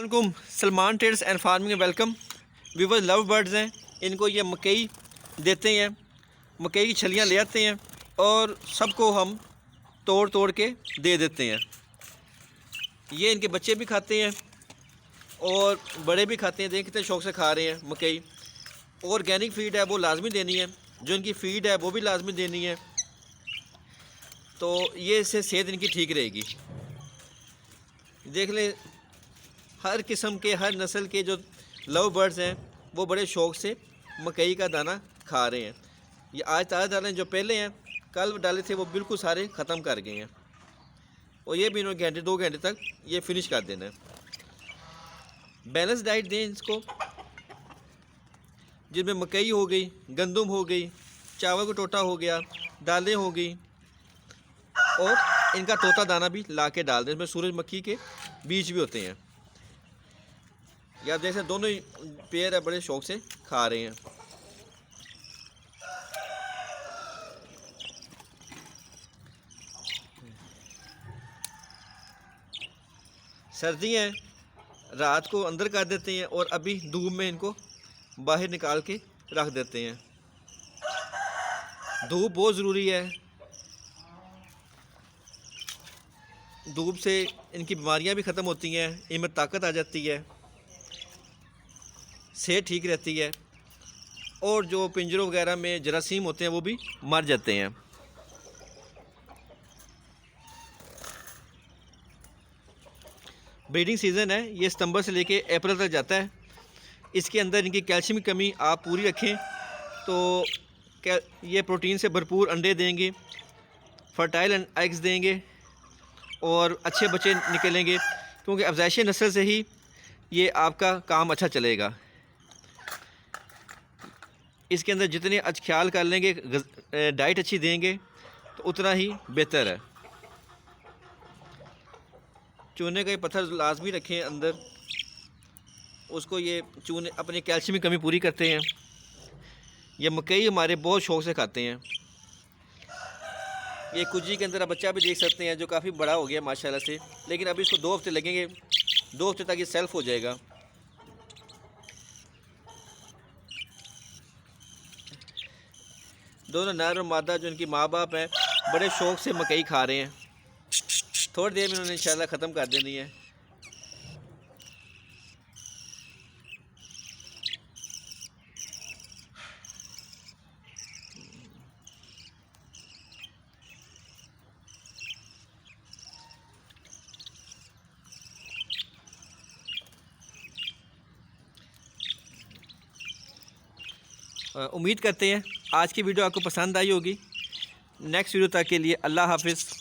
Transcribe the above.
वालेकुम, Salman trades and farming में welcome. Viewers love birds हैं, इनको ये मकई देते हैं, मकई की छलियाँ ले आते हैं और सबको हम तोड़ तोड़ के दे देते हैं। ये इनके बच्चे भी खाते हैं और बड़े भी खाते हैं। देख कितने शौक़ से खा रहे हैं मकई। ऑर्गेनिक फ़ीड है वो लाजमी देनी है, जो इनकी फ़ीड है वो भी लाजमी देनी है, तो ये इससे सेहत इनकी ठीक रहेगी। देख लें, हर किस्म के, हर नस्ल के जो लव बर्ड्स हैं वो बड़े शौक़ से मकई का दाना खा रहे हैं। ये आज ताज़ा डाले हैं, जो पहले हैं कल डाले थे वो बिल्कुल सारे ख़त्म कर गए हैं और ये भी इन्होंने घंटे 2 घंटे तक ये फिनिश कर देना है। बैलेंस डाइट दें इसको, जिसमें मकई हो गई, गंदम हो गई, चावल का टोटा हो गया, दालें हो गई और इनका तोता दाना भी ला के डाल दें। इसमें सूरजमुखी के बीज भी होते हैं। या जैसे दोनों ही पेयर है, बड़े शौक़ से खा रहे हैं। सर्दी है, रात को अंदर कर देते हैं और अभी धूप में इनको बाहर निकाल के रख देते हैं। धूप बहुत ज़रूरी है, धूप से इनकी बीमारियां भी ख़त्म होती हैं, इनमें ताकत आ जाती है, सेहत ठीक रहती है और जो पिंजरों वगैरह में जरासीम होते हैं वो भी मर जाते हैं। ब्रीडिंग सीज़न है, ये सितंबर से लेके अप्रैल तक जाता है। इसके अंदर इनकी कैल्शियम की कमी आप पूरी रखें तो ये प्रोटीन से भरपूर अंडे देंगे, फर्टाइल एग्स देंगे और अच्छे बच्चे निकलेंगे, क्योंकि अफज़ाइशी नस्ल से ही ये आपका काम अच्छा चलेगा। इसके अंदर जितने अच्छा ख्याल कर लेंगे, डाइट अच्छी देंगे तो उतना ही बेहतर है। चूने का पत्थर लाजमी रखें अंदर, उसको ये चूने अपनी कैल्शियम की कमी पूरी करते हैं। ये मकई हमारे बहुत शौक़ से खाते हैं। ये कुजी के अंदर आप बच्चा भी देख सकते हैं जो काफ़ी बड़ा हो गया माशाल्लाह से, लेकिन अभी इसको 2 हफ्ते लगेंगे, 2 हफ्ते तक ये सेल्फ हो जाएगा। दोनों नर और मादा जो इनकी माँ बाप हैं बड़े शौक़ से मकई खा रहे हैं। थोड़ी देर में इन्होंने इंशाल्लाह ख़त्म कर देनी है। उम्मीद करते हैं आज की वीडियो आपको पसंद आई होगी। नेक्स्ट वीडियो तक के लिए अल्लाह हाफ़िज़।